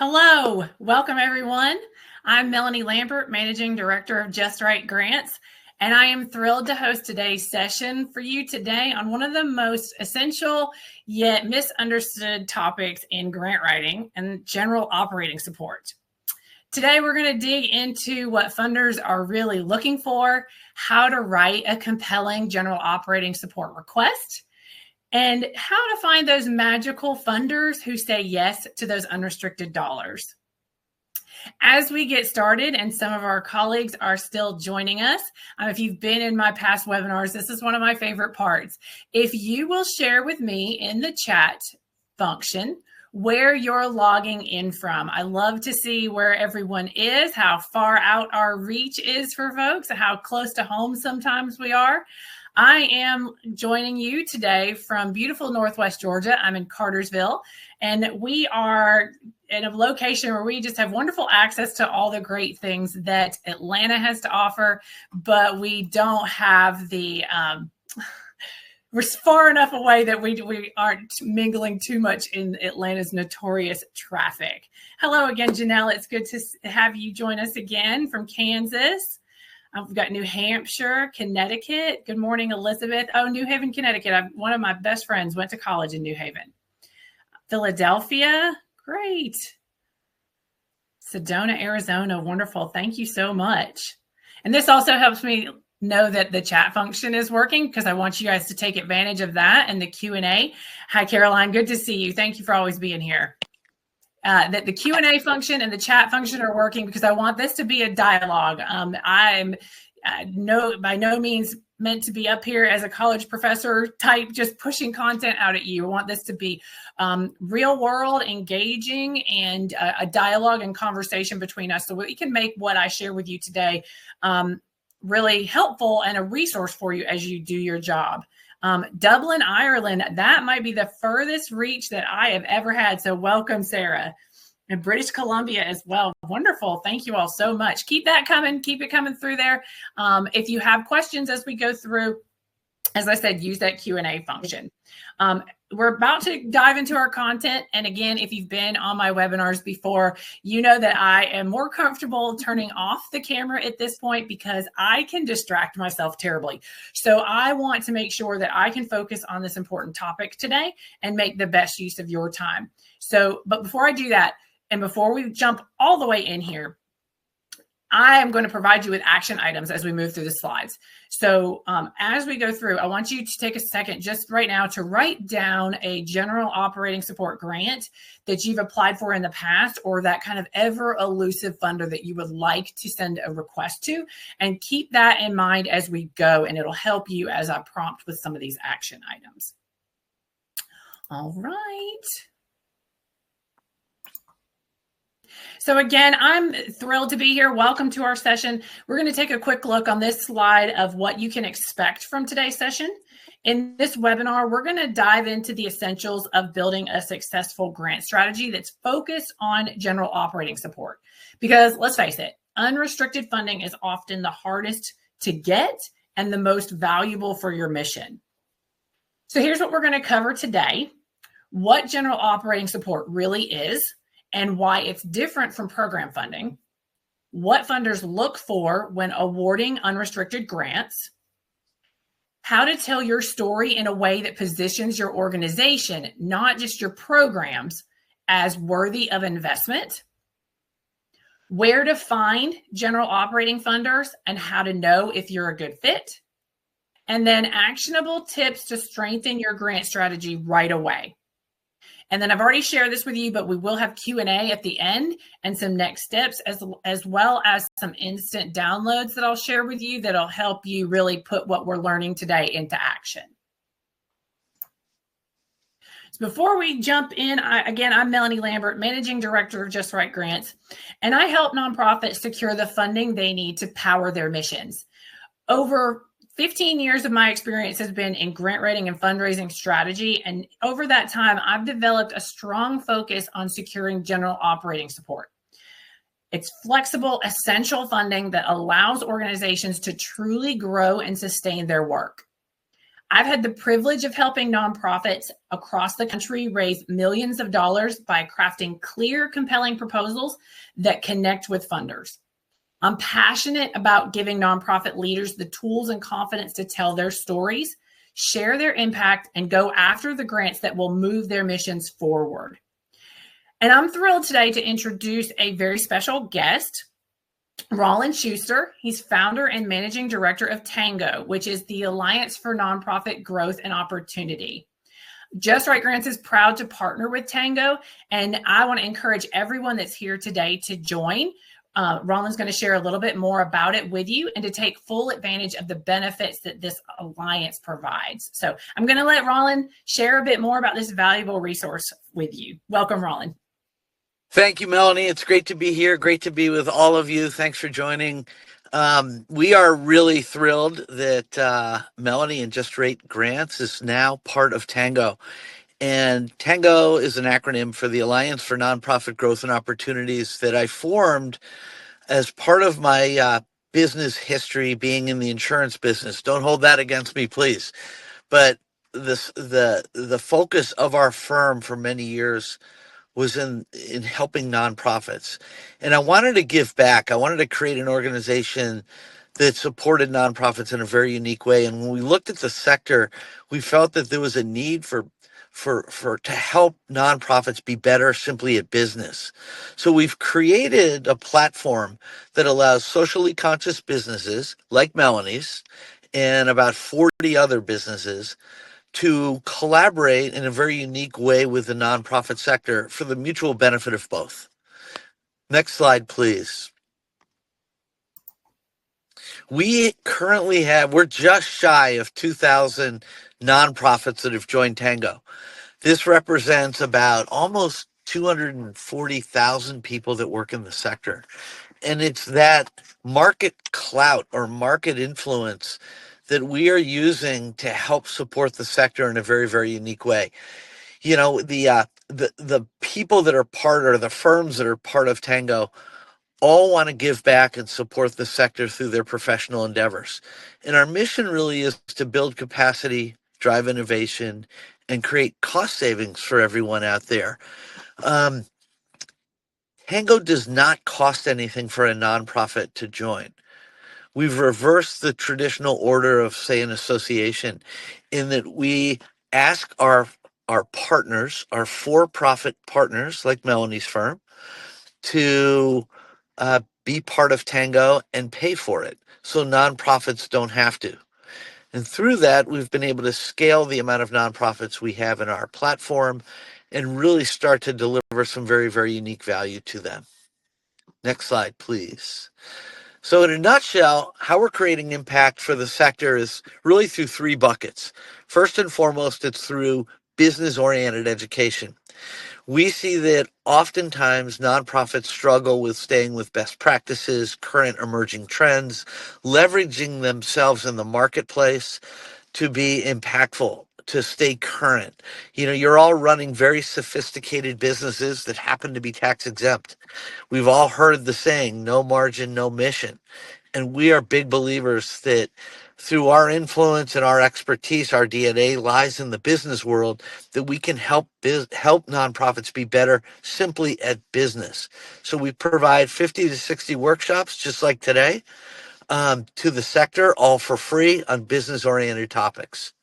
Hello, welcome everyone. I'm Melanie Lambert, Managing Director of Just Right Grants, and I am thrilled to host today's session for you today on one of the most essential yet misunderstood topics in grant writing and general operating support. Today, we're going to dig into what funders are really looking for, how to write a compelling general operating support request, and how to find those magical funders who say yes to those unrestricted dollars. As we get started, and some of our colleagues are still joining us, if you've been in my past webinars, this is one of my favorite parts. If you will share with me in the chat function where you're logging in from. I love to see where everyone is, how far out our reach is for folks, how close to home sometimes we are. I am joining you today from beautiful Northwest Georgia. I'm in Cartersville, and we are in a location where we just have wonderful access to all the great things that Atlanta has to offer, but we don't have the, we're far enough away that we aren't mingling too much in Atlanta's notorious traffic. Hello again, Janelle. It's good to have you join us again from Kansas. We've got New Hampshire, Connecticut. Good morning, Elizabeth. Oh, New Haven, Connecticut. One of my best friends went to college in New Haven. Philadelphia, great. Sedona, Arizona, wonderful. Thank you so much. And this also helps me know that the chat function is working because I want you guys to take advantage of that and the Q&A. Hi, Caroline. Good to see you. Thank you for always being here. That the Q&A function and the chat function are working because I want this to be a dialogue. I'm by no means meant to be up here as a college professor type, just pushing content out at you. I want this to be real world, engaging, and a dialogue and conversation between us so we can make what I share with you today really helpful and a resource for you as you do your job. Dublin, Ireland, that might be the furthest reach that I have ever had. So welcome, Sarah. And British Columbia as well. Wonderful. Thank you all so much. Keep that coming. Keep it coming through there. If you have questions as we go through, as I said, use that Q&A function. We're about to dive into our content. And again, if you've been on my webinars before, you know that I am more comfortable turning off the camera at this point because I can distract myself terribly. So I want to make sure that I can focus on this important topic today and make the best use of your time. But before I do that, and before we jump all the way in here, I am going to provide you with action items as we move through the slides. So as we go through, I want you to take a second just right now to write down a general operating support grant that you've applied for in the past, or that kind of ever elusive funder that you would like to send a request to, and keep that in mind as we go, and it'll help you as I prompt with some of these action items. All right. So again, I'm thrilled to be here. Welcome to our session. We're going to take a quick look on this slide of what you can expect from today's session. In this webinar, we're going to dive into the essentials of building a successful grant strategy that's focused on general operating support. Because let's face it, unrestricted funding is often the hardest to get and the most valuable for your mission. So here's what we're going to cover today: what general operating support really is, and why it's different from program funding, what funders look for when awarding unrestricted grants, how to tell your story in a way that positions your organization, not just your programs, as worthy of investment, where to find general operating funders and how to know if you're a good fit, and then actionable tips to strengthen your grant strategy right away. And then I've already shared this with you, but we will have Q&A at the end and some next steps, as well as some instant downloads that I'll share with you that'll help you really put what we're learning today into action. So before we jump in, I'm Melanie Lambert, Managing Director of Just Right Grants, and I help nonprofits secure the funding they need to power their missions. Over 15 years of my experience has been in grant writing and fundraising strategy. And over that time, I've developed a strong focus on securing general operating support. It's flexible, essential funding that allows organizations to truly grow and sustain their work. I've had the privilege of helping nonprofits across the country raise millions of dollars by crafting clear, compelling proposals that connect with funders. I'm passionate about giving nonprofit leaders the tools and confidence to tell their stories, share their impact, and go after the grants that will move their missions forward. And I'm thrilled today to introduce a very special guest, Roland Schuster. He's founder and managing director of Tango, which is the Alliance for Nonprofit Growth and Opportunity. Just Right Grants is proud to partner with Tango, and I want to encourage everyone that's here today to join. Roland's going to share a little bit more about it with you and to take full advantage of the benefits that this alliance provides. So I'm going to let Roland share a bit more about this valuable resource with you. Welcome, Roland. Thank you, Melanie. It's great to be here. Great to be with all of you. Thanks for joining. We are really thrilled that Melanie and Just Right Grants is now part of Tango. And Tango is an acronym for the Alliance for Nonprofit Growth and Opportunities that I formed as part of my business history being in the insurance business. Don't hold that against me, please. But the focus of our firm for many years was in helping nonprofits. And I wanted to give back. I wanted to create an organization that supported nonprofits in a very unique way. And when we looked at the sector, we felt that there was a need for to help nonprofits be better simply at business. So we've created a platform that allows socially conscious businesses like Melanie's and about 40 other businesses to collaborate in a very unique way with the nonprofit sector for the mutual benefit of both. Next slide, please. We're just shy of 2,000 nonprofits that have joined Tango. This represents about almost 240,000 people that work in the sector. And it's that market clout or market influence that we are using to help support the sector in a very, very unique way. You know, the people that are part, or the firms that are part of Tango, all want to give back and support the sector through their professional endeavors. And our mission really is to build capacity, drive innovation, and create cost savings for everyone out there. Tango does not cost anything for a nonprofit to join. We've reversed the traditional order of, say, an association, in that we ask our partners, our for-profit partners, like Melanie's firm, to be part of Tango and pay for it, so nonprofits don't have to. And through that, we've been able to scale the amount of nonprofits we have in our platform and really start to deliver some very, very unique value to them. Next slide, please. So in a nutshell, how we're creating impact for the sector is really through three buckets. First and foremost, it's through business-oriented education. We see that oftentimes nonprofits struggle with staying with best practices, current emerging trends, leveraging themselves in the marketplace to be impactful, to stay current. You know, you're all running very sophisticated businesses that happen to be tax exempt. We've all heard the saying, no margin, no mission. And we are big believers that through our influence and our expertise, our DNA lies in the business world, that we can help nonprofits be better simply at business. So we provide 50 to 60 workshops, just like today, to the sector, all for free on business-oriented topics.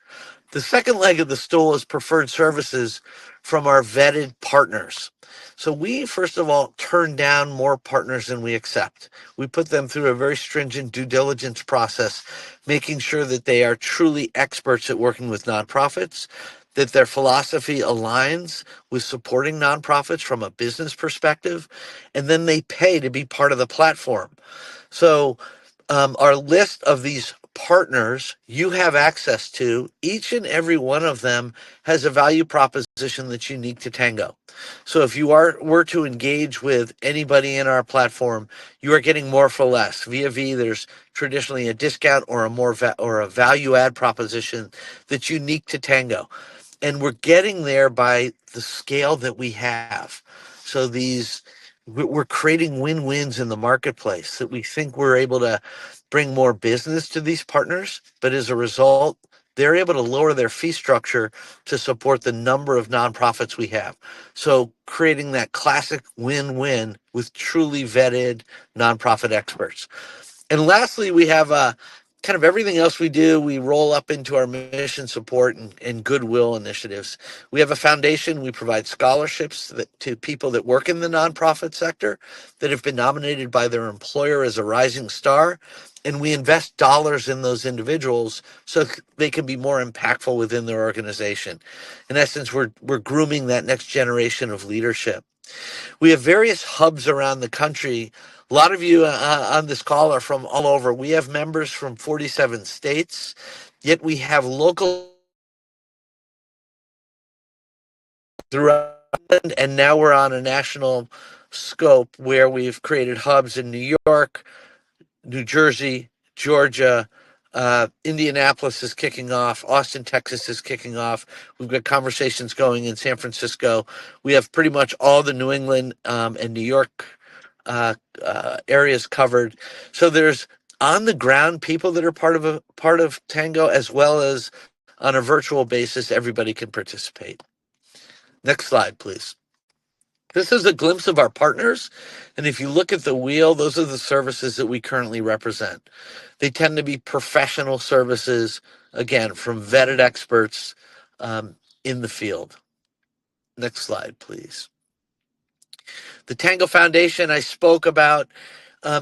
The second leg of the stool is preferred services from our vetted partners. So we, first of all, turn down more partners than we accept. We put them through a very stringent due diligence process, making sure that they are truly experts at working with nonprofits, that their philosophy aligns with supporting nonprofits from a business perspective, and then they pay to be part of the platform. So our list of these partners you have access to, each and every one of them has a value proposition that's unique to Tango. So if you were to engage with anybody in our platform, you are getting more for less. Via V, there's traditionally a discount or a value add proposition that's unique to Tango. And we're getting there by the scale that we have. So we're creating win-wins in the marketplace, that we think we're able to bring more business to these partners, but as a result, they're able to lower their fee structure to support the number of nonprofits we have. So creating that classic win-win with truly vetted nonprofit experts. And lastly, we have kind of everything else we do, we roll up into our mission support and goodwill initiatives. We have a foundation. We provide scholarships to people that work in the nonprofit sector that have been nominated by their employer as a rising star. And we invest dollars in those individuals so they can be more impactful within their organization. In essence, we're grooming that next generation of leadership. We have various hubs around the country. A lot of you on this call are from all over. We have members from 47 states, yet we have local throughout, and now we're on a national scope where we've created hubs in New York, New Jersey, Georgia, Indianapolis is kicking off. Austin, Texas is kicking off. We've got conversations going in San Francisco. We have pretty much all the New England and New York areas covered. So there's on the ground people that are part of Tango, as well as on a virtual basis, everybody can participate. Next slide, please. This is a glimpse of our partners. And if you look at the wheel, those are the services that we currently represent. They tend to be professional services, again, from vetted experts in the field. Next slide, please. The Tango Foundation I spoke about.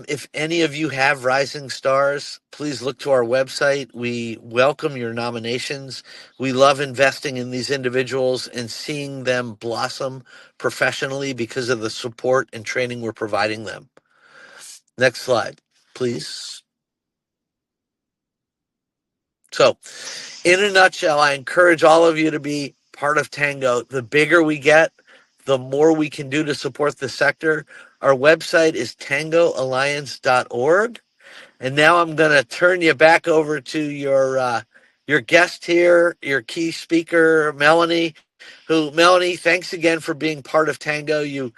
If any of you have rising stars, please look to our website. We welcome your nominations. We love investing in these individuals and seeing them blossom professionally because of the support and training we're providing them. Next slide, please. So, in a nutshell, I encourage all of you to be part of Tango. The bigger we get, the more we can do to support the sector. Our website is tangoalliance.org. And now I'm going to turn you back over to your guest here, your key speaker, Melanie. Melanie, thanks again for being part of Tango. You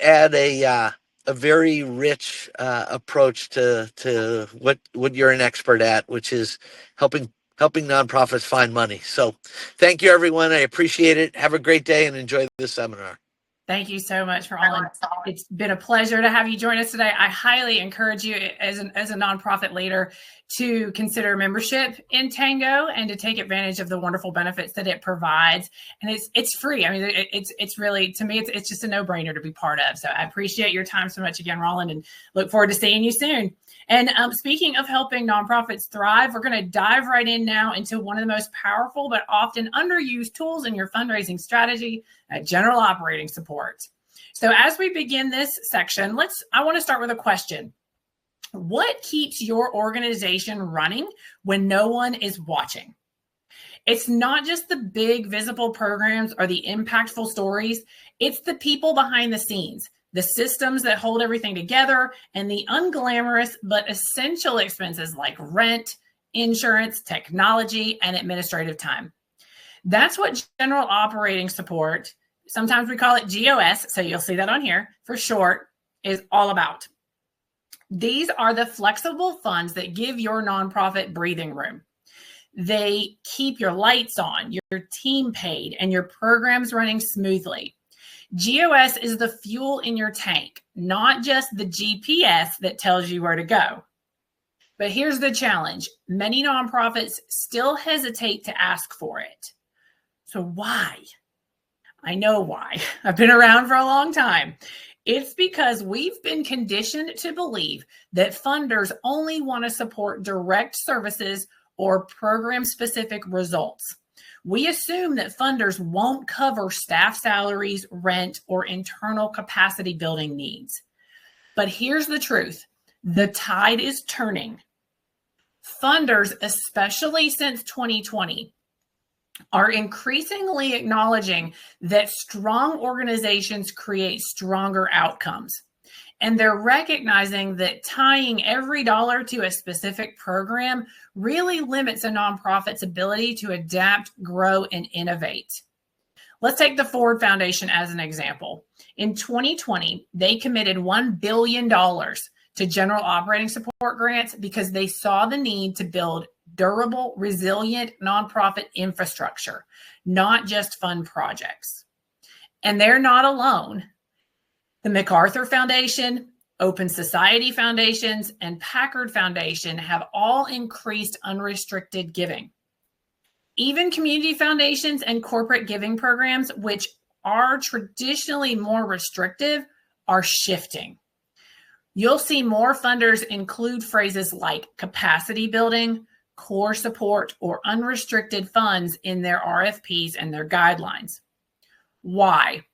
add a very rich approach to what you're an expert at, which is helping nonprofits find money. So thank you, everyone. I appreciate it. Have a great day and enjoy the seminar. Thank you so much, Roland. It's been a pleasure to have you join us today. I highly encourage you as a nonprofit leader to consider membership in Tango and to take advantage of the wonderful benefits that it provides. And it's free. I mean, it's really, to me, it's just a no-brainer to be part of. So I appreciate your time so much again, Roland, and look forward to seeing you soon. And speaking of helping nonprofits thrive, we're going to dive right in now into one of the most powerful but often underused tools in your fundraising strategy, general operating support. So as we begin this section, I want to start with a question. What keeps your organization running when no one is watching? It's not just the big visible programs or the impactful stories. It's the people behind the scenes, the systems that hold everything together, and the unglamorous but essential expenses like rent, insurance, technology, and administrative time. That's what general operating support, sometimes we call it GOS, so you'll see that on here for short, is all about. These are the flexible funds that give your nonprofit breathing room. They keep your lights on, your team paid, and your programs running smoothly. GOS is the fuel in your tank, not just the GPS that tells you where to go. But here's the challenge. Many nonprofits still hesitate to ask for it. So why? I know why. I've been around for a long time. It's because we've been conditioned to believe that funders only want to support direct services or program-specific results. We assume that funders won't cover staff salaries, rent, or internal capacity building needs. But here's the truth. The tide is turning. Funders, especially since 2020, are increasingly acknowledging that strong organizations create stronger outcomes. And they're recognizing that tying every dollar to a specific program really limits a nonprofit's ability to adapt, grow, and innovate. Let's take the Ford Foundation as an example. In 2020, they committed $1 billion to general operating support grants because they saw the need to build durable, resilient nonprofit infrastructure, not just fun projects. And they're not alone. The MacArthur Foundation, Open Society Foundations, and Packard Foundation have all increased unrestricted giving. Even community foundations and corporate giving programs, which are traditionally more restrictive, are shifting. You'll see more funders include phrases like capacity building, core support, or unrestricted funds in their RFPs and their guidelines. Why?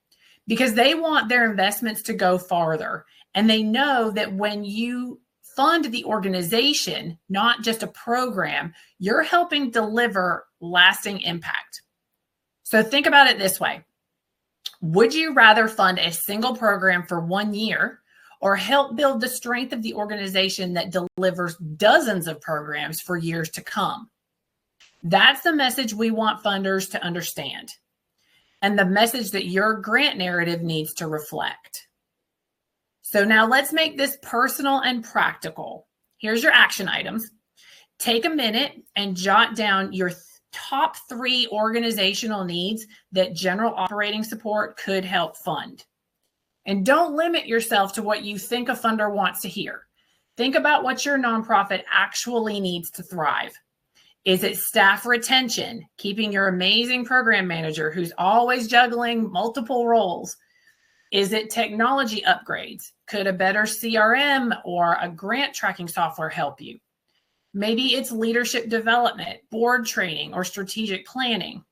Because they want their investments to go farther. And they know that when you fund the organization, not just a program, you're helping deliver lasting impact. So think about it this way. Would you rather fund a single program for 1 year or help build the strength of the organization that delivers dozens of programs for years to come? That's the message we want funders to understand, and the message that your grant narrative needs to reflect. So now let's make this personal and practical. Here's your action items. Take a minute and jot down your top 3 organizational needs that general operating support could help fund. And don't limit yourself to what you think a funder wants to hear. Think about what your nonprofit actually needs to thrive. Is it staff retention, keeping your amazing program manager who's always juggling multiple roles? Is it technology upgrades? Could a better CRM or a grant tracking software help you? Maybe it's leadership development, board training, or strategic planning,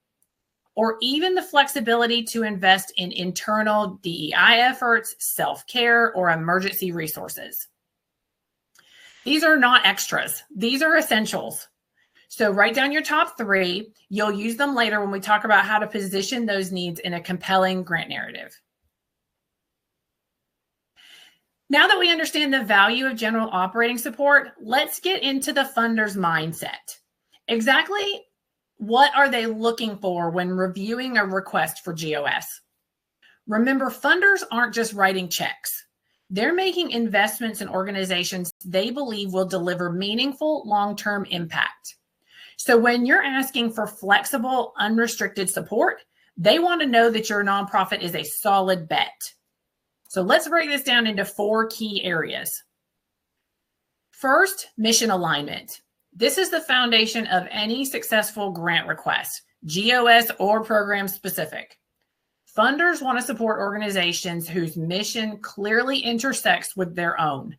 or even the flexibility to invest in internal DEI efforts, self-care, or emergency resources. These are not extras. These are essentials. So write down your top 3. You'll use them later when we talk about how to position those needs in a compelling grant narrative. Now that we understand the value of general operating support, let's get into the funder's mindset. Exactly what are they looking for when reviewing a request for GOS? Remember, funders aren't just writing checks. They're making investments in organizations they believe will deliver meaningful long-term impact. So when you're asking for flexible, unrestricted support, they want to know that your nonprofit is a solid bet. So let's break this down into 4 key areas. First, mission alignment. This is the foundation of any successful grant request, GOS or program specific. Funders want to support organizations whose mission clearly intersects with their own.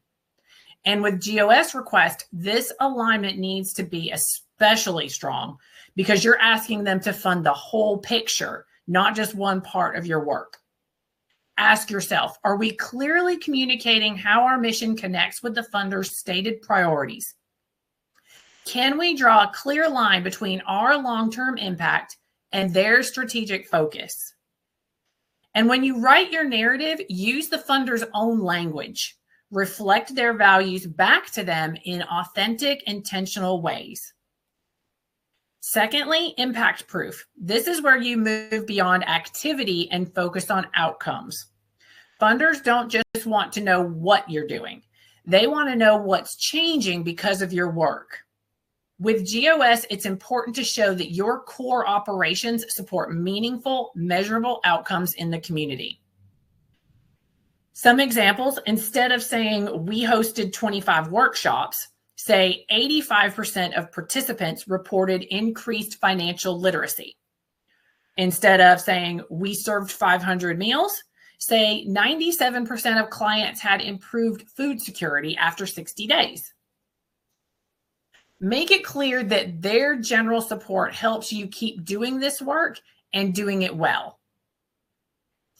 And with GOS request, this alignment needs to be especially strong because you're asking them to fund the whole picture, not just one part of your work. Ask yourself, are we clearly communicating how our mission connects with the funder's stated priorities? Can we draw a clear line between our long-term impact and their strategic focus? And when you write your narrative, use the funder's own language. Reflect their values back to them in authentic, intentional ways. Secondly, impact proof. This is where you move beyond activity and focus on outcomes. Funders don't just want to know what you're doing. They want to know what's changing because of your work. With GOS, it's important to show that your core operations support meaningful, measurable outcomes in the community. Some examples, instead of saying we hosted 25 workshops, say 85% of participants reported increased financial literacy. Instead of saying we served 500 meals, say 97% of clients had improved food security after 60 days. Make it clear that their general support helps you keep doing this work and doing it well.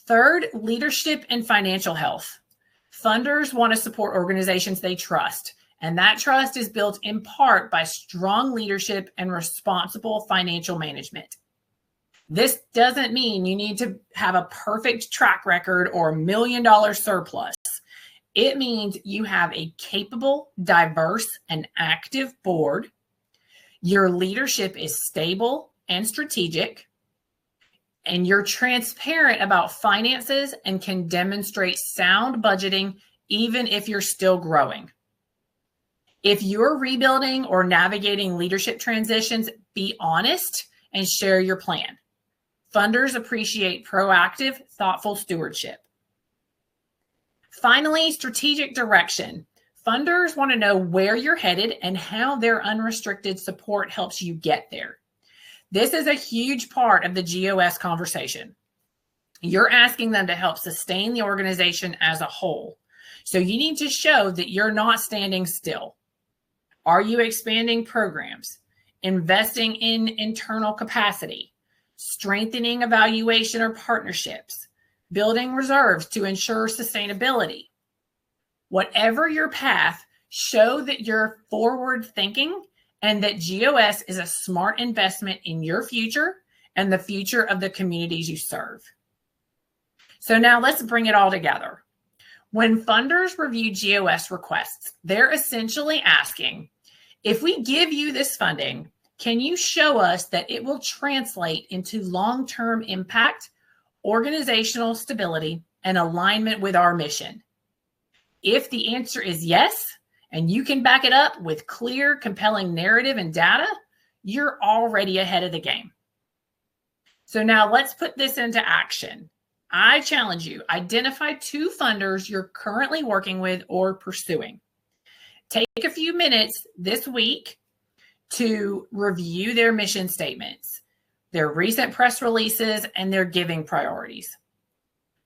Third, leadership and financial health. Funders want to support organizations they trust, and that trust is built in part by strong leadership and responsible financial management. This doesn't mean you need to have a perfect track record or $1 million surplus. It means you have a capable, diverse, and active board. Your leadership is stable and strategic, and you're transparent about finances and can demonstrate sound budgeting even if you're still growing. If you're rebuilding or navigating leadership transitions, be honest and share your plan. Funders appreciate proactive, thoughtful stewardship. Finally, strategic direction. Funders want to know where you're headed and how their unrestricted support helps you get there. This is a huge part of the GOS conversation. You're asking them to help sustain the organization as a whole. So you need to show that you're not standing still. Are you expanding programs, investing in internal capacity, strengthening evaluation or partnerships, building reserves to ensure sustainability? Whatever your path, show that you're forward thinking and that GOS is a smart investment in your future and the future of the communities you serve. So now let's bring it all together. When funders review GOS requests, they're essentially asking, if we give you this funding, can you show us that it will translate into long-term impact, organizational stability, and alignment with our mission? If the answer is yes, and you can back it up with clear, compelling narrative and data, you're already ahead of the game. So now let's put this into action. I challenge you, identify 2 funders you're currently working with or pursuing. Take a few minutes this week to review their mission statements, their recent press releases, and their giving priorities.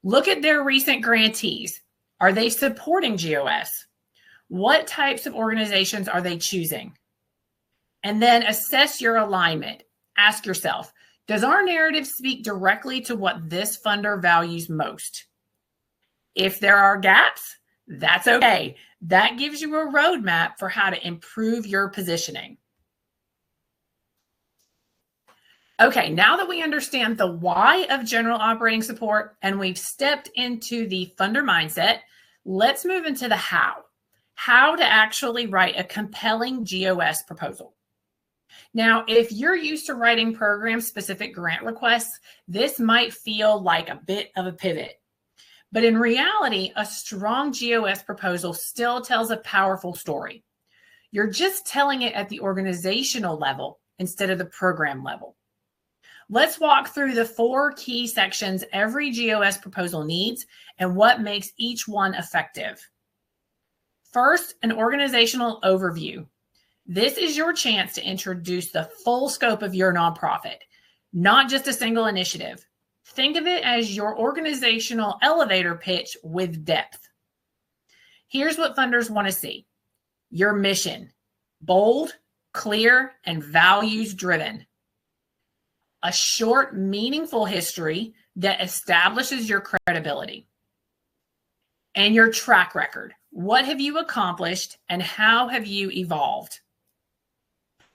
Look at their recent grantees. Are they supporting GOS? What types of organizations are they choosing? And then assess your alignment. Ask yourself, does our narrative speak directly to what this funder values most? If there are gaps, that's okay. That gives you a roadmap for how to improve your positioning. Okay, now that we understand the why of general operating support and we've stepped into the funder mindset, let's move into the how to actually write a compelling GOS proposal. Now, if you're used to writing program-specific grant requests, this might feel like a bit of a pivot. But in reality, a strong GOS proposal still tells a powerful story. You're just telling it at the organizational level instead of the program level. Let's walk through the 4 key sections every GOS proposal needs and what makes each one effective. First, an organizational overview. This is your chance to introduce the full scope of your nonprofit, not just a single initiative. Think of it as your organizational elevator pitch with depth. Here's what funders want to see. Your mission, bold, clear, and values-driven. A short, meaningful history that establishes your credibility. And your track record. What have you accomplished and how have you evolved?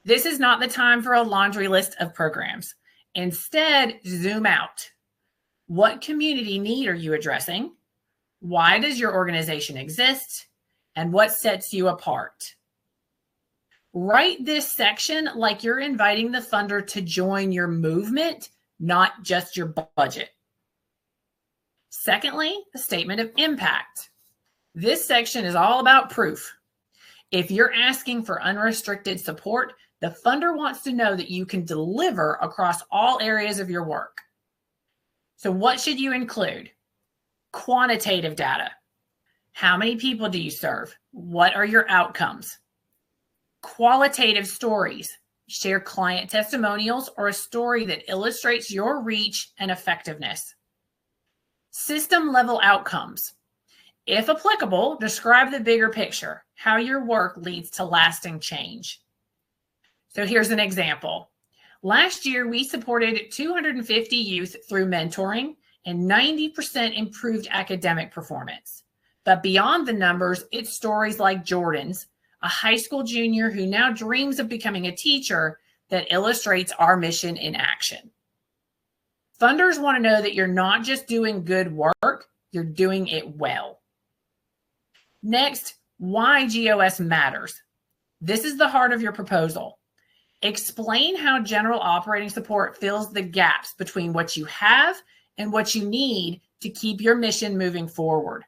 This is not the time for a laundry list of programs. Instead, zoom out. What community need are you addressing? Why does your organization exist? And what sets you apart? Write this section like you're inviting the funder to join your movement, not just your budget. Secondly, a statement of impact. This section is all about proof. If you're asking for unrestricted support, the funder wants to know that you can deliver across all areas of your work. So what should you include? Quantitative data. How many people do you serve? What are your outcomes? Qualitative stories. Share client testimonials or a story that illustrates your reach and effectiveness. System level outcomes. If applicable, describe the bigger picture, how your work leads to lasting change. So here's an example. Last year, we supported 250 youth through mentoring and 90% improved academic performance. But beyond the numbers, it's stories like Jordan's, a high school junior who now dreams of becoming a teacher, that illustrates our mission in action. Funders want to know that you're not just doing good work, you're doing it well. Next, why GOS matters. This is the heart of your proposal. Explain how general operating support fills the gaps between what you have and what you need to keep your mission moving forward.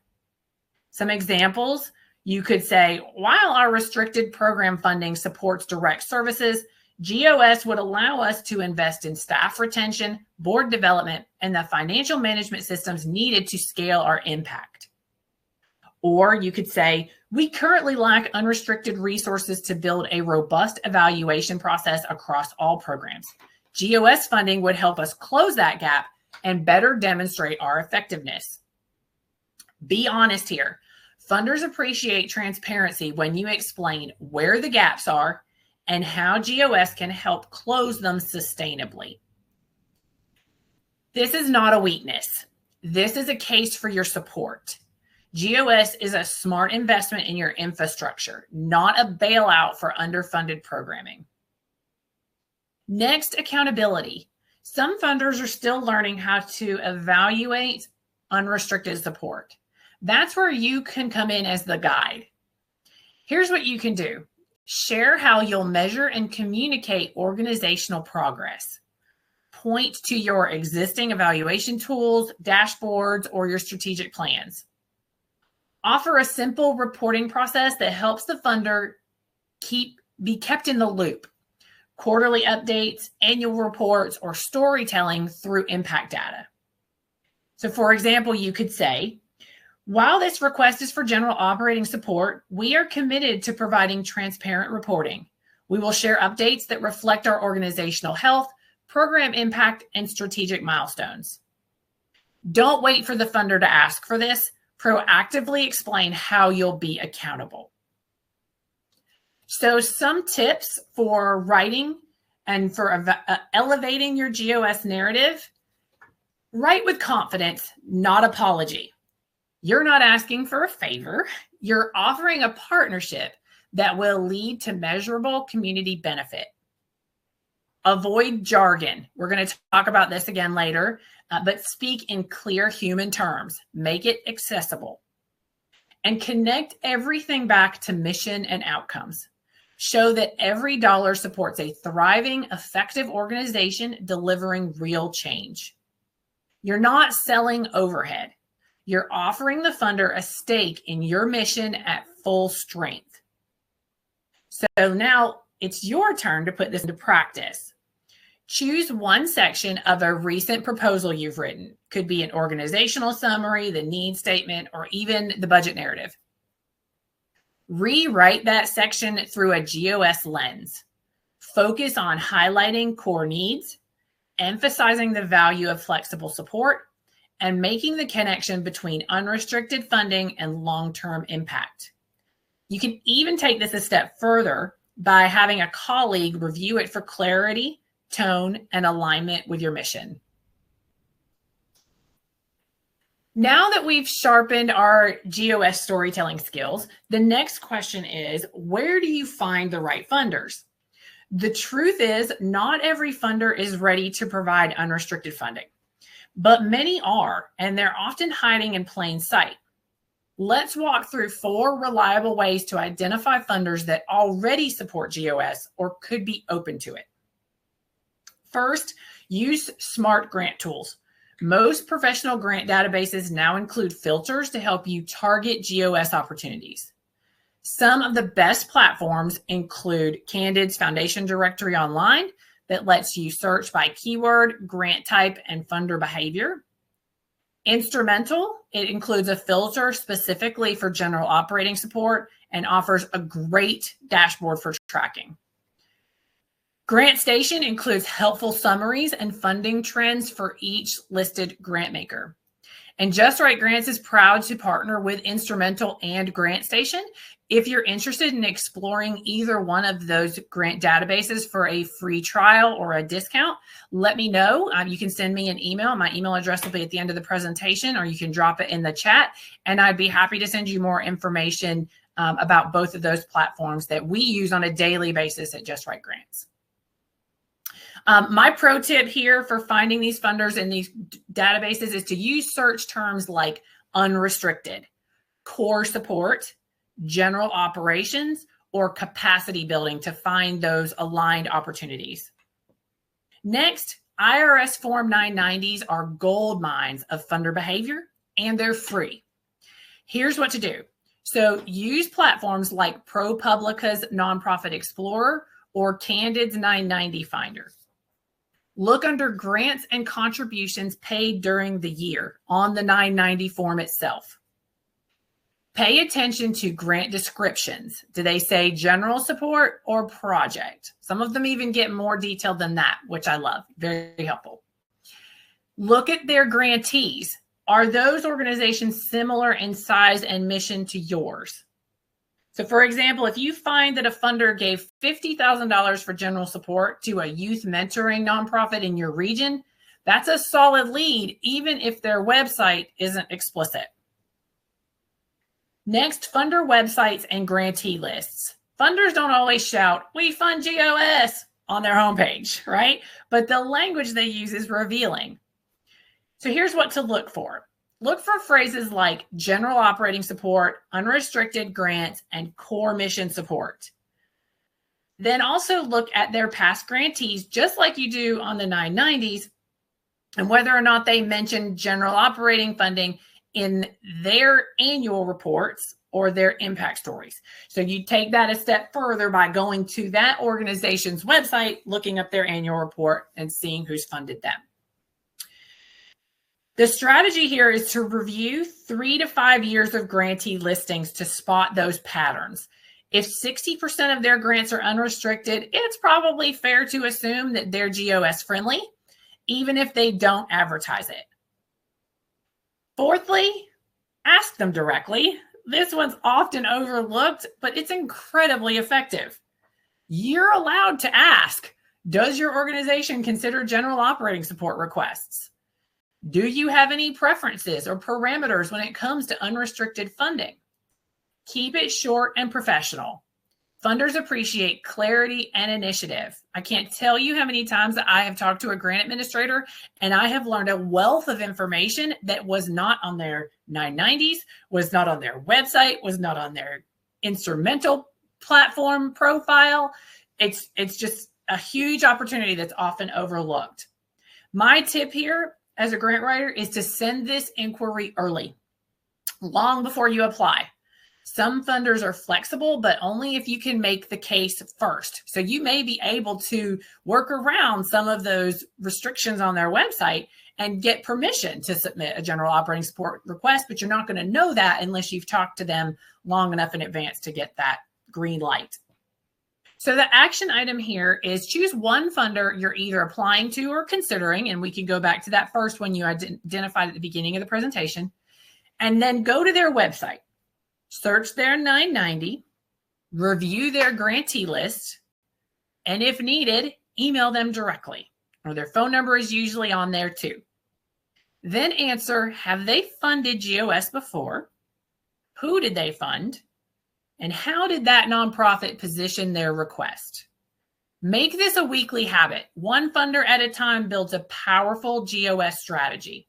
Some examples, You could say, while our restricted program funding supports direct services, GOS would allow us to invest in staff retention, board development, and the financial management systems needed to scale our impact. Or you could say, we currently lack unrestricted resources to build a robust evaluation process across all programs. GOS funding would help us close that gap and better demonstrate our effectiveness. Be honest here. Funders appreciate transparency when you explain where the gaps are and how GOS can help close them sustainably. This is not a weakness. This is a case for your support. GOS is a smart investment in your infrastructure, not a bailout for underfunded programming. Next, accountability. Some funders are still learning how to evaluate unrestricted support. That's where you can come in as the guide. Here's what you can do. Share how you'll measure and communicate organizational progress. Point to your existing evaluation tools, dashboards, or your strategic plans. Offer a simple reporting process that helps the funder be kept in the loop. Quarterly updates, annual reports, or storytelling through impact data. So for example, you could say, while this request is for general operating support, we are committed to providing transparent reporting. We will share updates that reflect our organizational health, program impact, and strategic milestones. Don't wait for the funder to ask for this. Proactively explain how you'll be accountable. So some tips for writing and for elevating your GOS narrative. Write with confidence, not apology. You're not asking for a favor. You're offering a partnership that will lead to measurable community benefit. Avoid jargon. We're going to talk about this again later, but speak in clear human terms. Make it accessible. And connect everything back to mission and outcomes. Show that every dollar supports a thriving, effective organization delivering real change. You're not selling overhead. You're offering the funder a stake in your mission at full strength. So now it's your turn to put this into practice. Choose one section of a recent proposal you've written. Could be an organizational summary, the need statement, or even the budget narrative. Rewrite that section through a GOS lens. Focus on highlighting core needs, emphasizing the value of flexible support, and making the connection between unrestricted funding and long-term impact. You can even take this a step further by having a colleague review it for clarity, tone, and alignment with your mission. Now that we've sharpened our GOS storytelling skills, the next question is, where do you find the right funders? The truth is, not every funder is ready to provide unrestricted funding, but many are, and they're often hiding in plain sight. Let's walk through 4 reliable ways to identify funders that already support GOS or could be open to it. First, use smart grant tools. Most professional grant databases now include filters to help you target GOS opportunities. Some of the best platforms include Candid's Foundation Directory Online that lets you search by keyword, grant type, and funder behavior. Instrumental, it includes a filter specifically for general operating support and offers a great dashboard for tracking. GrantStation includes helpful summaries and funding trends for each listed grant maker. And Just Right Grants is proud to partner with Instrumental and GrantStation. If you're interested in exploring either one of those grant databases for a free trial or a discount, let me know. You can send me an email. My email address will be at the end of the presentation, or you can drop it in the chat, and I'd be happy to send you more information about both of those platforms that we use on a daily basis at Just Right Grants. My pro tip here for finding these funders in these databases is to use search terms like unrestricted, core support, general operations, or capacity building to find those aligned opportunities. Next, IRS Form 990s are gold mines of funder behavior, and they're free. Here's what to do. So use platforms like ProPublica's Nonprofit Explorer or Candid's 990 Finder. Look under grants and contributions paid during the year on the 990 form itself. Pay attention to grant descriptions. Do they say general support or project? Some of them even get more detailed than that, which I love. Very helpful. Look at their grantees. Are those organizations similar in size and mission to yours? So for example, if you find that a funder gave $50,000 for general support to a youth mentoring nonprofit in your region, that's a solid lead, even if their website isn't explicit. Next, funder websites and grantee lists. Funders don't always shout, "We fund GOS" on their homepage, right? But the language they use is revealing. So here's what to look for. Look for phrases like general operating support, unrestricted grants, and core mission support. Then also look at their past grantees, just like you do on the 990s, and whether or not they mention general operating funding in their annual reports or their impact stories. So you take that a step further by going to that organization's website, looking up their annual report, and seeing who's funded them. The strategy here is to review 3 to 5 years of grantee listings to spot those patterns. If 60% of their grants are unrestricted, it's probably fair to assume that they're GOS friendly, even if they don't advertise it. Fourthly, ask them directly. This one's often overlooked, but it's incredibly effective. You're allowed to ask, does your organization consider general operating support requests? Do you have any preferences or parameters when it comes to unrestricted funding? Keep it short and professional. Funders appreciate clarity and initiative. I can't tell you how many times that I have talked to a grant administrator and I have learned a wealth of information that was not on their 990s, was not on their website, was not on their instrumental platform profile. It's just a huge opportunity that's often overlooked. My tip here as a grant writer is to send this inquiry early, long before you apply. Some funders are flexible, but only if you can make the case first. So you may be able to work around some of those restrictions on their website and get permission to submit a general operating support request, but you're not going to know that unless you've talked to them long enough in advance to get that green light. So the action item here is choose one funder you're either applying to or considering, and we can go back to that first one you identified at the beginning of the presentation, and then go to their website. Search their 990, review their grantee list, and if needed, email them directly, or their phone number is usually on there too. Then answer, have they funded GOS before? Who did they fund? And how did that nonprofit position their request? Make this a weekly habit. One funder at a time builds a powerful GOS strategy.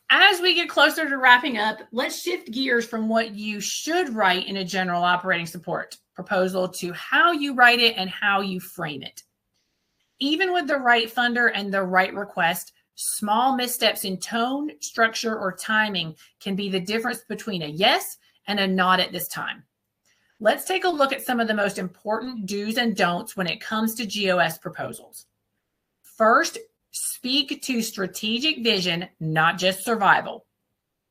As we get closer to wrapping up, let's shift gears from what you should write in a general operating support proposal to how you write it and how you frame it. Even with the right funder and the right request, small missteps in tone, structure, or timing can be the difference between a yes and a not at this time. Let's take a look at some of the most important do's and don'ts when it comes to GOS proposals. First, speak to strategic vision, not just survival.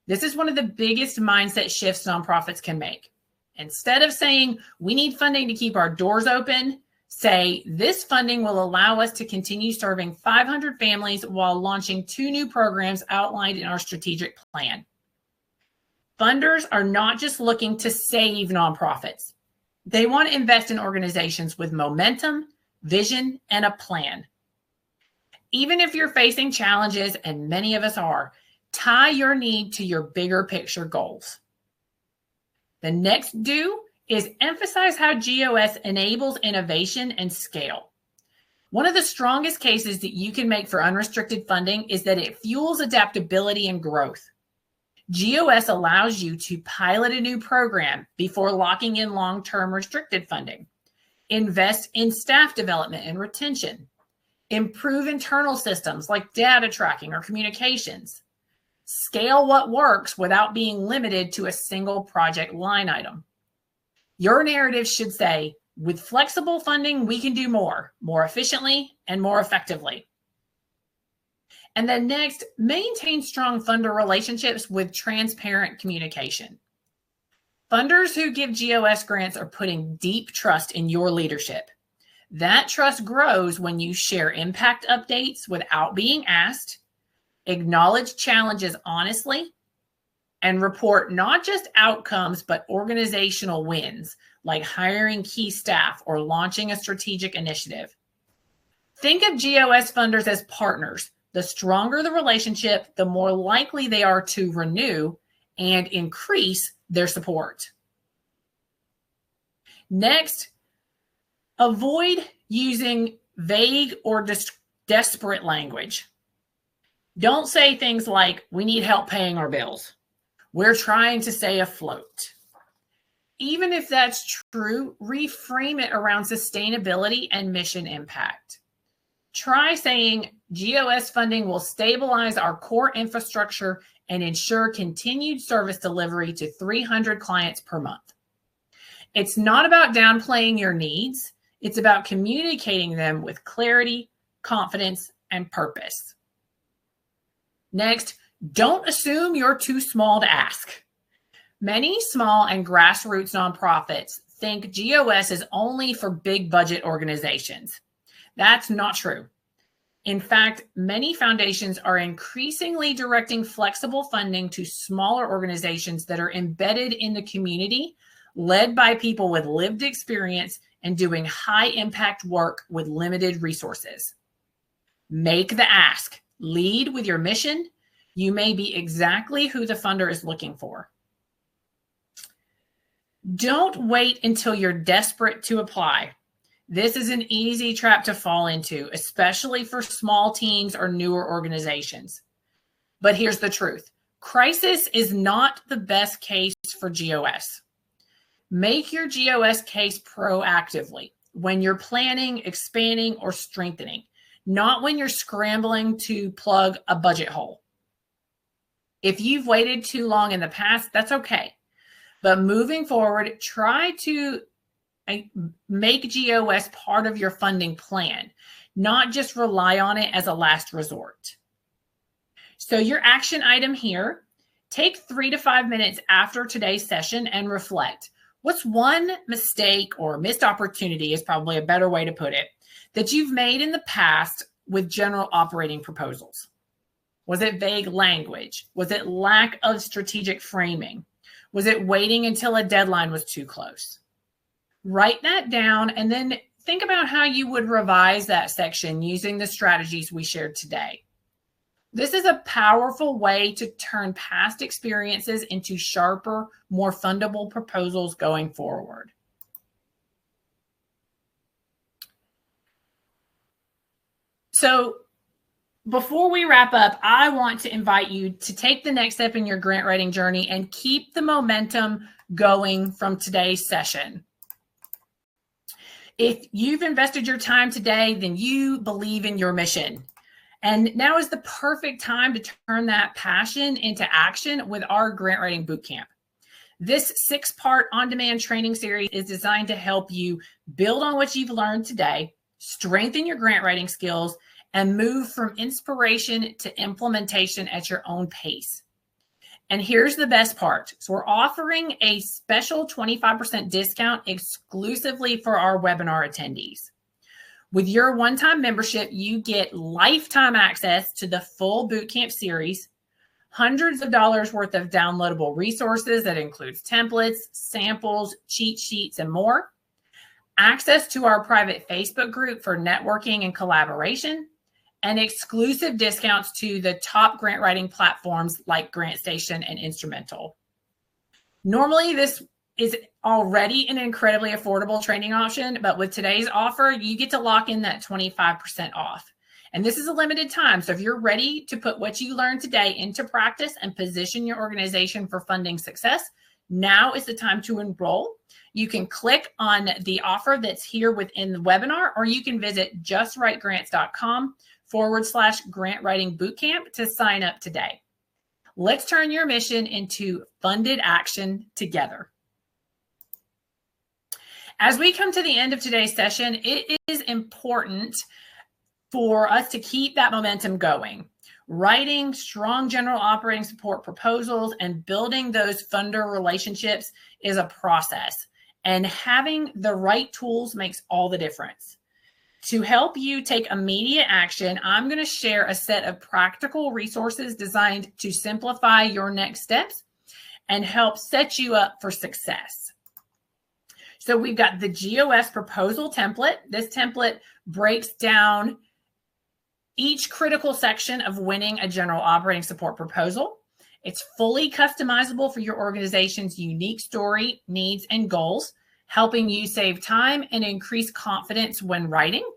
This is one of the biggest mindset shifts nonprofits can make. Instead of saying, we need funding to keep our doors open, say, this funding will allow us to continue serving 500 families while launching 2 new programs outlined in our strategic plan. Funders are not just looking to save nonprofits. They want to invest in organizations with momentum, vision, and a plan. Even if you're facing challenges, and many of us are, tie your need to your bigger picture goals. The next do is emphasize how GOS enables innovation and scale. One of the strongest cases that you can make for unrestricted funding is that it fuels adaptability and growth. GOS allows you to pilot a new program before locking in long-term restricted funding, invest in staff development and retention, improve internal systems like data tracking or communications, Scale what works without being limited to a single project line item. Your narrative should say, with flexible funding, we can do more efficiently and more effectively. And then next, maintain strong funder relationships with transparent communication. Funders who give GOS grants are putting deep trust in your leadership. That trust grows when you share impact updates without being asked, acknowledge challenges honestly, and report not just outcomes, but organizational wins, like hiring key staff or launching a strategic initiative. Think of GOS funders as partners. The stronger the relationship, the more likely they are to renew and increase their support. Next, avoid using vague or desperate language. Don't say things like, we need help paying our bills. We're trying to stay afloat. Even if that's true, reframe it around sustainability and mission impact. Try saying GOS funding will stabilize our core infrastructure and ensure continued service delivery to 300 clients per month. It's not about downplaying your needs. It's about communicating them with clarity, confidence, and purpose. Next, don't assume you're too small to ask. Many small and grassroots nonprofits think GOS is only for big budget organizations. That's not true. In fact, many foundations are increasingly directing flexible funding to smaller organizations that are embedded in the community, led by people with lived experience and doing high impact work with limited resources. Make the ask. Lead with your mission. You may be exactly who the funder is looking for. Don't wait until you're desperate to apply. This is an easy trap to fall into, especially for small teams or newer organizations. But here's the truth. Crisis is not the best case for GOS. Make your GOS case proactively when you're planning, expanding, or strengthening, not when you're scrambling to plug a budget hole. If you've waited too long in the past, that's okay. But moving forward, try to make GOS part of your funding plan, not just rely on it as a last resort. So your action item here, take 3 to 5 minutes after today's session and reflect. What's one mistake or missed opportunity is probably a better way to put it, that you've made in the past with general operating proposals? Was it vague language? Was it lack of strategic framing? Was it waiting until a deadline was too close? Write that down and then think about how you would revise that section using the strategies we shared today. This is a powerful way to turn past experiences into sharper, more fundable proposals going forward. So before we wrap up, I want to invite you to take the next step in your grant writing journey and keep the momentum going from today's session. If you've invested your time today, then you believe in your mission. And now is the perfect time to turn that passion into action with our Grant Writing Bootcamp. This 6-part on-demand training series is designed to help you build on what you've learned today, strengthen your grant writing skills, and move from inspiration to implementation at your own pace. And here's the best part. So we're offering a special 25% discount exclusively for our webinar attendees. With your one-time membership, you get lifetime access to the full bootcamp series, hundreds of dollars worth of downloadable resources that includes templates, samples, cheat sheets, and more, access to our private Facebook group for networking and collaboration, and exclusive discounts to the top grant writing platforms like GrantStation and Instrumental. Normally, this is already an incredibly affordable training option, but with today's offer, you get to lock in that 25% off. And this is a limited time. So if you're ready to put what you learned today into practice and position your organization for funding success, now is the time to enroll. You can click on the offer that's here within the webinar, or you can visit justwritegrants.com/grant writing bootcamp to sign up today. Let's turn your mission into funded action together. As we come to the end of today's session, it is important for us to keep that momentum going. Writing strong general operating support proposals and building those funder relationships is a process, and having the right tools makes all the difference. To help you take immediate action, I'm going to share a set of practical resources designed to simplify your next steps and help set you up for success. So we've got the GOS proposal template. This template breaks down each critical section of winning a general operating support proposal. It's fully customizable for your organization's unique story, needs, and goals, helping you save time and increase confidence when writing.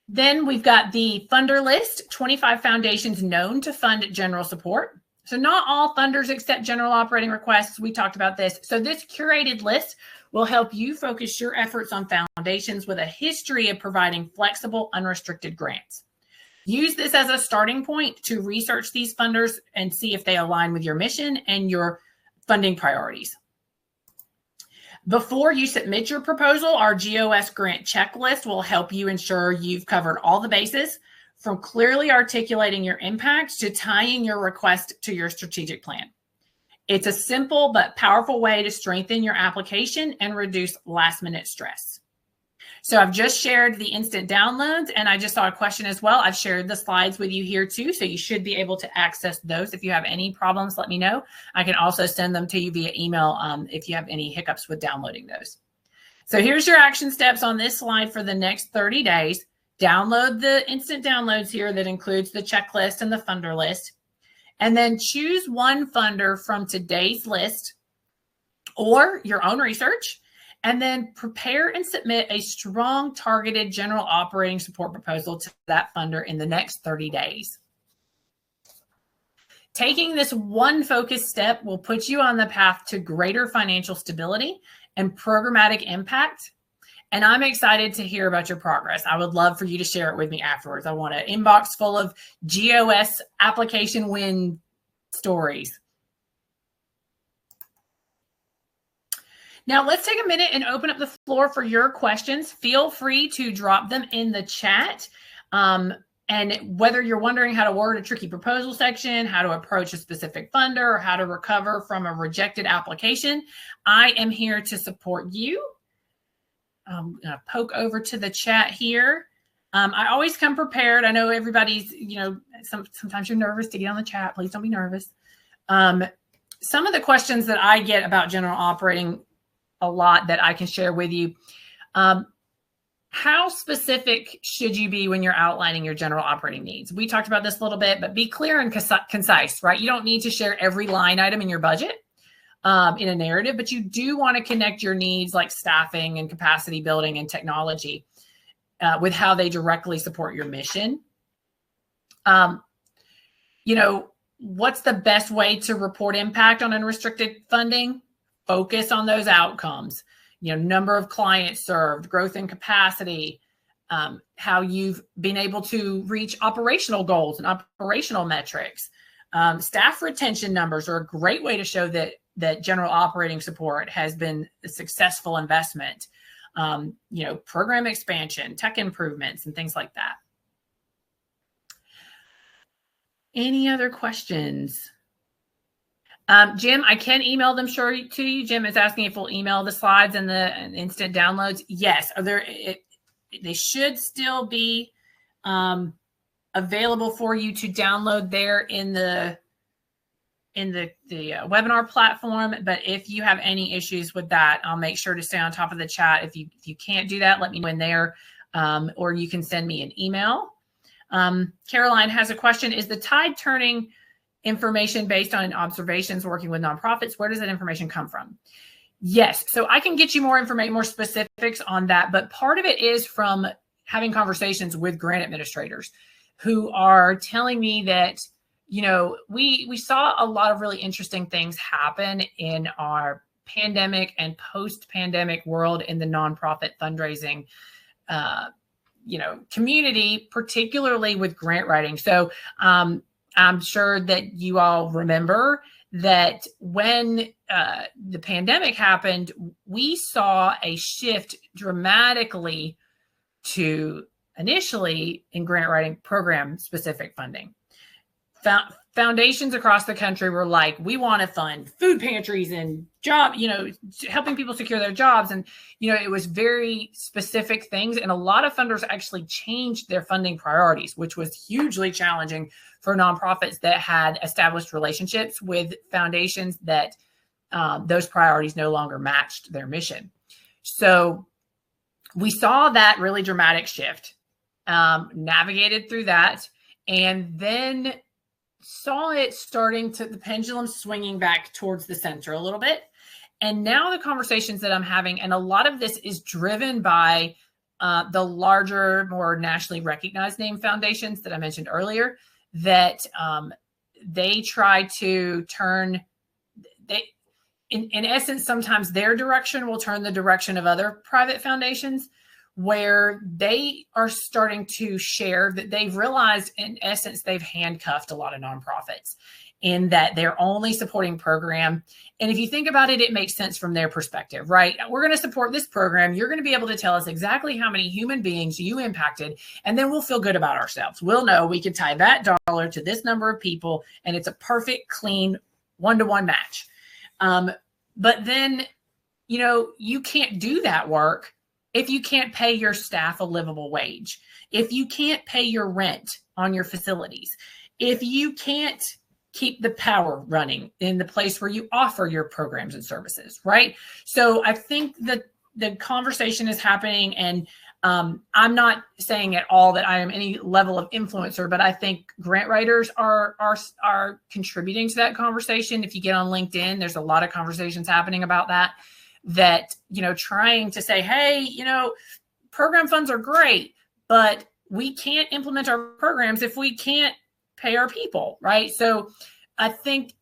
Then we've got the funder list, 25 foundations known to fund general support. So not all funders accept general operating requests. We talked about this. So this curated list will help you focus your efforts on foundations with a history of providing flexible, unrestricted grants. Use this as a starting point to research these funders and see if they align with your mission and your funding priorities. Before you submit your proposal, our GOS grant checklist will help you ensure you've covered all the bases, from clearly articulating your impact to tying your request to your strategic plan. It's a simple but powerful way to strengthen your application and reduce last-minute stress. So I've just shared the instant downloads, and I just saw a question as well. I've shared the slides with you here too, so you should be able to access those. If you have any problems, let me know. I can also send them to you via email if you have any hiccups with downloading those. So here's your action steps on this slide for the next 30 days. Download the instant downloads here that includes the checklist and the funder list. And then choose one funder from today's list or your own research, and then prepare and submit a strong targeted general operating support proposal to that funder in the next 30 days. Taking this one focused step will put you on the path to greater financial stability and programmatic impact. And I'm excited to hear about your progress. I would love for you to share it with me afterwards. I want an inbox full of GOS application win stories. Now let's take a minute and open up the floor for your questions. Feel free to drop them in the chat. And whether you're wondering how to word a tricky proposal section, how to approach a specific funder, or how to recover from a rejected application, I am here to support you. I'm going to poke over to the chat here. I always come prepared. I know everybody's, sometimes you're nervous to get on the chat. Please don't be nervous. Some of the questions that I get about general operating a lot that I can share with you. How specific should you be when you're outlining your general operating needs? We talked about this a little bit, but be clear and concise, right? You don't need to share every line item in your budget in a narrative, but you do want to connect your needs like staffing and capacity building and technology with how they directly support your mission. What's the best way to report impact on unrestricted funding? Focus on those outcomes, number of clients served, growth in capacity, how you've been able to reach operational goals and operational metrics. Staff retention numbers are a great way to show that general operating support has been a successful investment. Program expansion, tech improvements, and things like that. Any other questions? Jim, I can email them to you. Jim is asking if we'll email the slides and the instant downloads. Yes, they should still be available for you to download there in the webinar platform. But if you have any issues with that, I'll make sure to stay on top of the chat. If you can't do that, let me know in there, or you can send me an email. Caroline has a question. Is the tide turning information based on observations working with nonprofits? Where does that information come from? Yes. So I can get you more information, more specifics on that. But part of it is from having conversations with grant administrators who are telling me that, we saw a lot of really interesting things happen in our pandemic and post-pandemic world in the nonprofit fundraising community, particularly with grant writing. So I'm sure that you all remember that when the pandemic happened, we saw a shift dramatically to initially in grant writing program specific funding. Foundations across the country were like, we want to fund food pantries and job, helping people secure their jobs. And, it was very specific things. And a lot of funders actually changed their funding priorities, which was hugely challenging for nonprofits that had established relationships with foundations that those priorities no longer matched their mission. So we saw that really dramatic shift, navigated through that, and then saw it starting to the pendulum swinging back towards the center a little bit. And now the conversations that I'm having, and a lot of this is driven by the larger, more nationally recognized name foundations that I mentioned earlier, that they try to turn, in essence, sometimes their direction will turn the direction of other private foundations, where they are starting to share that they've realized, in essence, they've handcuffed a lot of nonprofits in that they're only supporting program. And if you think about it, it makes sense from their perspective, right? We're going to support this program. You're going to be able to tell us exactly how many human beings you impacted, and then we'll feel good about ourselves. We'll know we can tie that dollar to this number of people, and it's a perfect, clean, one-to-one match. But then, you can't do that work if you can't pay your staff a livable wage, if you can't pay your rent on your facilities, if you can't keep the power running in the place where you offer your programs and services, right? So I think that the conversation is happening, and I'm not saying at all that I am any level of influencer, but I think grant writers are contributing to that conversation. If you get on LinkedIn, there's a lot of conversations happening about that, trying to say, hey, program funds are great, but we can't implement our programs if we can't pay our people, right? So I think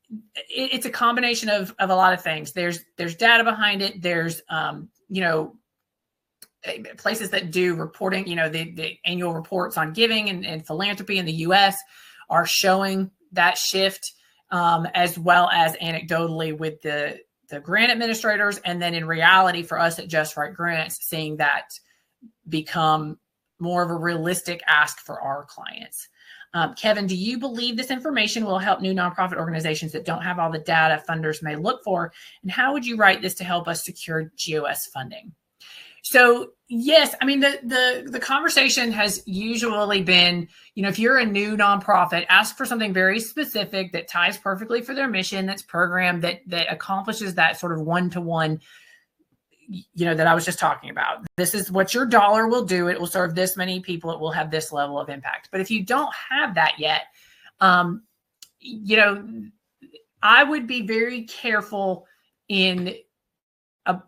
it's a combination of a lot of things. There's data behind it. There's, places that do reporting, the annual reports on giving and philanthropy in the U.S. are showing that shift, as well as anecdotally with the grant administrators. And then in reality for us at Just Right Grants, seeing that become more of a realistic ask for our clients. Kevin, do you believe this information will help new nonprofit organizations that don't have all the data funders may look for? And how would you write this to help us secure GOS funding? So yes, I mean, the conversation has usually been, if you're a new nonprofit, ask for something very specific that ties perfectly for their mission, that's programmed, that accomplishes that sort of one-to-one, that I was just talking about. This is what your dollar will do. It will serve this many people. It will have this level of impact. But if you don't have that yet, I would be very careful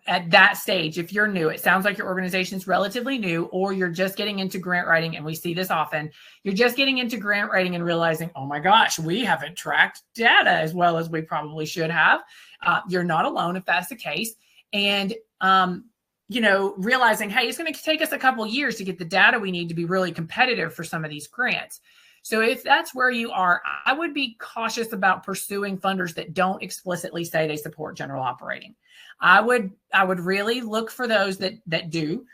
at that stage. If you're new, it sounds like your organization is relatively new, or you're just getting into grant writing, and we see this often. You're just getting into grant writing and realizing, oh my gosh, we haven't tracked data as well as we probably should have. You're not alone if that's the case. And, realizing, hey, it's going to take us a couple years to get the data we need to be really competitive for some of these grants. So if that's where you are, I would be cautious about pursuing funders that don't explicitly say they support general operating. I would really look for those that do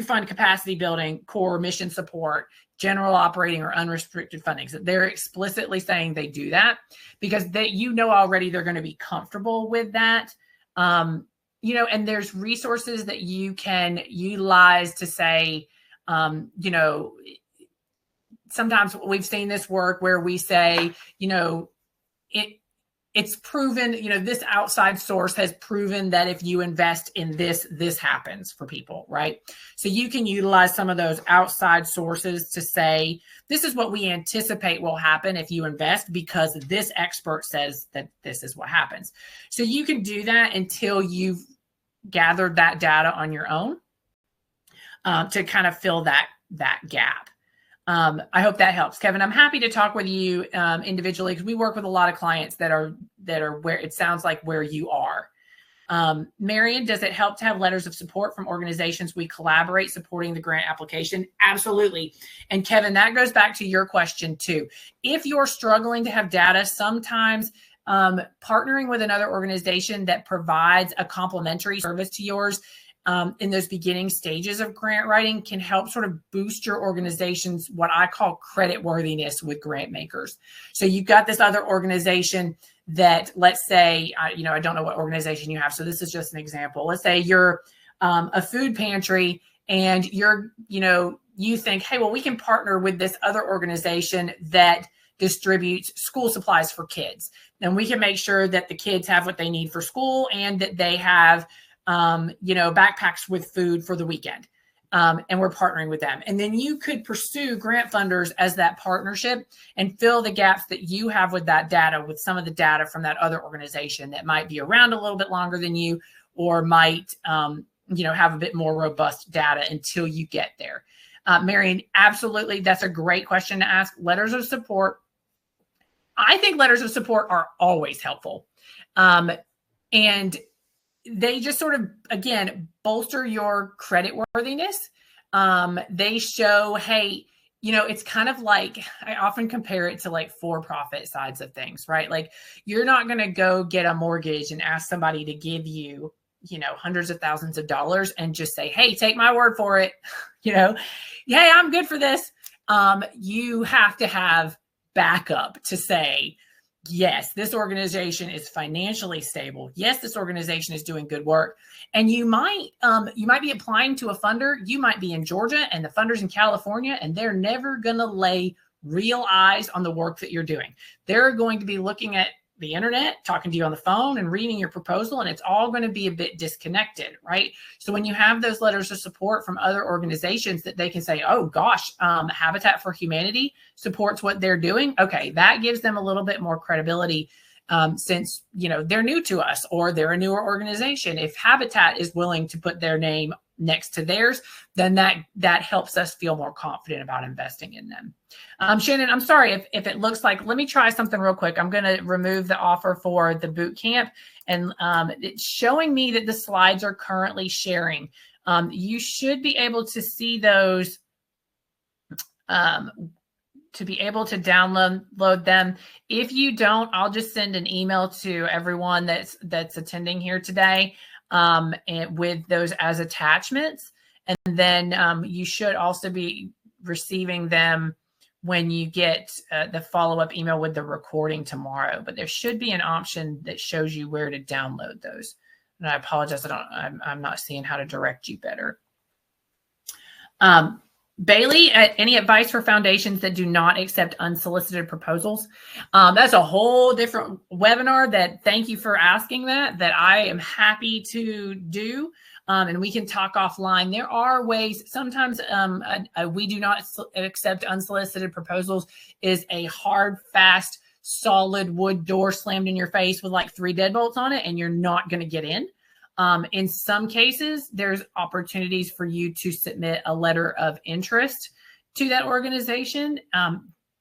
fund capacity building, core mission support, general operating, or unrestricted funding. So they're explicitly saying they do that, because already they're going to be comfortable with that. And there's resources that you can utilize to say, sometimes we've seen this work where we say, it's proven, this outside source has proven that if you invest in this happens for people, right? So you can utilize some of those outside sources to say, this is what we anticipate will happen if you invest, because this expert says that this is what happens. So you can do that until you've gathered that data on your own, to kind of fill that gap. I hope that helps, Kevin. I'm happy to talk with you individually, because we work with a lot of clients that are where it sounds like where you are. Marion, does it help to have letters of support from organizations we collaborate supporting the grant application? Absolutely. And Kevin, that goes back to your question too. If you're struggling to have data, sometimes partnering with another organization that provides a complementary service to yours in those beginning stages of grant writing can help sort of boost your organization's what I call credit worthiness with grant makers. So you've got this other organization that, let's say, I don't know what organization you have, so this is just an example. Let's say you're a food pantry and you think, hey, well, we can partner with this other organization that distributes school supplies for kids. And we can make sure that the kids have what they need for school and that they have, backpacks with food for the weekend. And we're partnering with them. And then you could pursue grant funders as that partnership and fill the gaps that you have with that data, with some of the data from that other organization that might be around a little bit longer than you, or might, have a bit more robust data until you get there. Marion, absolutely. That's a great question to ask. Letters of support. I think letters of support are always helpful. And they just sort of, again, bolster your credit worthiness. They show, hey, it's kind of like, I often compare it to like for-profit sides of things, right? Like you're not going to go get a mortgage and ask somebody to give you, hundreds of thousands of dollars and just say, hey, take my word for it. Hey, I'm good for this. You have to have backup to say, yes, this organization is financially stable. Yes, this organization is doing good work. And you might be applying to a funder. You might be in Georgia and the funder's in California, and they're never going to lay real eyes on the work that you're doing. They're going to be looking at the internet, talking to you on the phone and reading your proposal, and it's all going to be a bit disconnected, right? So when you have those letters of support from other organizations that they can say, oh gosh, Habitat for Humanity supports what they're doing. Okay, that gives them a little bit more credibility since, they're new to us or they're a newer organization. If Habitat is willing to put their name next to theirs, then that helps us feel more confident about investing in them. Shannon, I'm sorry if it looks like, let me try something real quick. I'm going to remove the offer for the boot camp, and it's showing me that the slides are currently sharing. You should be able to see those to be able to download them. If you don't, I'll just send an email to everyone that's attending here today and with those as attachments. And then you should also be receiving them when you get the follow-up email with the recording tomorrow. But there should be an option that shows you where to download those. And I apologize, I'm not seeing how to direct you better. Bailey, any advice for foundations that do not accept unsolicited proposals? That's a whole different webinar that, thank you for asking that I am happy to do. And we can talk offline. There are ways, sometimes we do not accept unsolicited proposals is a hard, fast, solid wood door slammed in your face with like 3 deadbolts on it, and you're not going to get in. In some cases, there's opportunities for you to submit a letter of interest to that organization.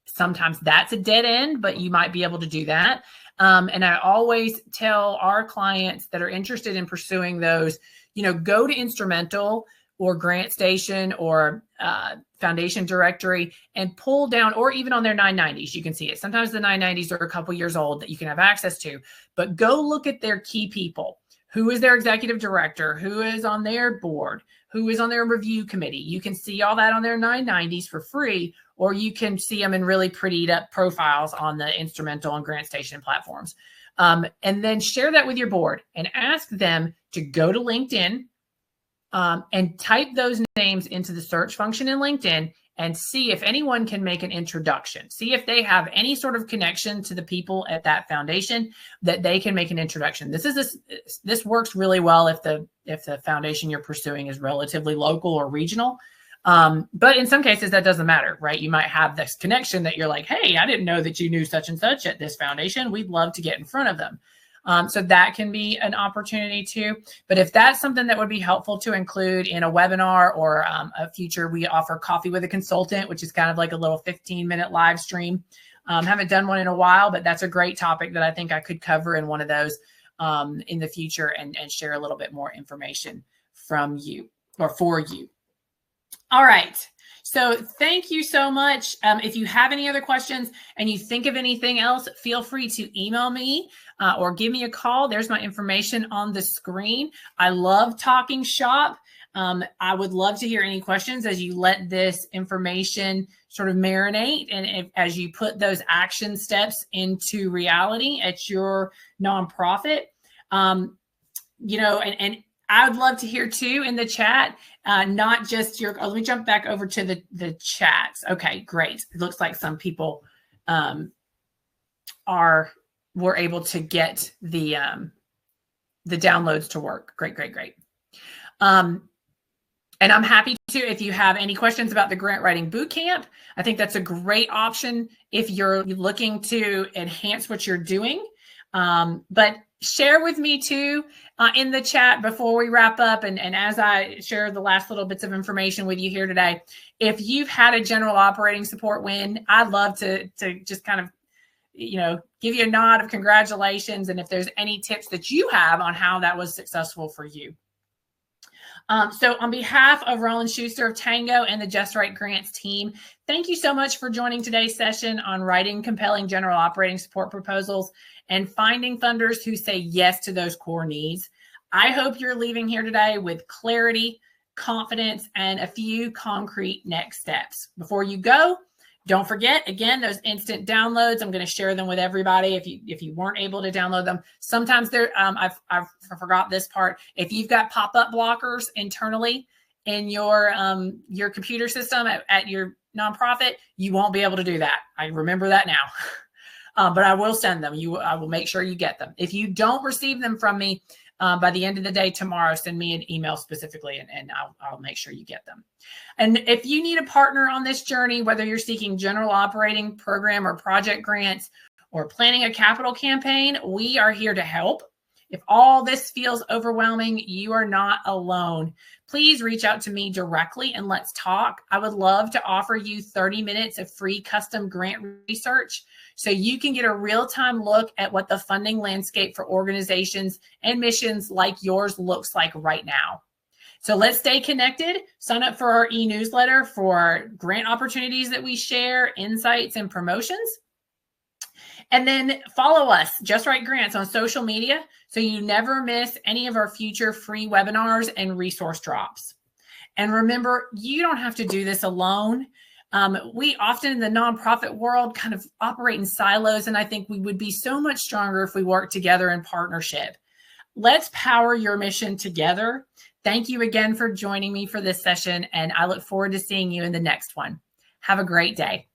Sometimes that's a dead end, but you might be able to do that. And I always tell our clients that are interested in pursuing those, go to Instrumental or Grant Station or Foundation Directory and pull down, or even on their 990s, you can see it. Sometimes the 990s are a couple years old that you can have access to, but go look at their key people. Who is their executive director? Who is on their board? Who is on their review committee? You can see all that on their 990s for free, or you can see them in really prettied up profiles on the Instrumental and Grant Station platforms. And then share that with your board and ask them to go to LinkedIn and type those names into the search function in LinkedIn and see if anyone can make an introduction. See if they have any sort of connection to the people at that foundation that they can make an introduction. This works really well if the foundation you're pursuing is relatively local or regional. But in some cases that doesn't matter, right? You might have this connection that you're like, hey, I didn't know that you knew such and such at this foundation. We'd love to get in front of them. So that can be an opportunity too. But if that's something that would be helpful to include in a webinar or a future, we offer Coffee with a Consultant, which is kind of like a little 15-minute live stream. Haven't done one in a while, but that's a great topic that I think I could cover in one of those. in the future and share a little bit more information from you or for you. All right. So thank you so much. If you have any other questions and you think of anything else, feel free to email me or give me a call. There's my information on the screen. I love talking shop. I would love to hear any questions as you let this information sort of marinate and as you put those action steps into reality at your nonprofit. You know, and I would love to hear too in the chat, not just your, let me jump back over to the chats. Okay, great. It looks like some people were able to get the downloads to work. Great, great, great. And I'm happy to, if you have any questions about the grant writing bootcamp, I think that's a great option if you're looking to enhance what you're doing. But share with me too in the chat before we wrap up and as I share the last little bits of information with you here today, if you've had a general operating support win, I'd love to just kind of, you know, give you a nod of congratulations. And if there's any tips that you have on how that was successful for you. So on behalf of Roland Schuster of Tango and the Just Right Grants team, thank you so much for joining today's session on writing compelling general operating support proposals and finding funders who say yes to those core needs. I hope you're leaving here today with clarity, confidence, and a few concrete next steps. Before you go, don't forget, again, those instant downloads. I'm going to share them with everybody if you weren't able to download them. Sometimes they're, I forgot this part. If you've got pop-up blockers internally in your computer system at your nonprofit, you won't be able to do that. I remember that now. But I will send them. I will make sure you get them. If you don't receive them from me by the end of the day tomorrow, send me an email specifically, and I'll make sure you get them. And if you need a partner on this journey, whether you're seeking general operating program or project grants or planning a capital campaign, we are here to help. If all this feels overwhelming, you are not alone. Please reach out to me directly and let's talk. I would love to offer you 30 minutes of free custom grant research so you can get a real-time look at what the funding landscape for organizations and missions like yours looks like right now. So let's stay connected. Sign up for our e-newsletter for grant opportunities that we share, insights, and promotions. And then follow us, Just Right Grants, on social media so you never miss any of our future free webinars and resource drops. And remember, you don't have to do this alone. We often in the nonprofit world kind of operate in silos, and I think we would be so much stronger if we work together in partnership. Let's power your mission together. Thank you again for joining me for this session, and I look forward to seeing you in the next one. Have a great day.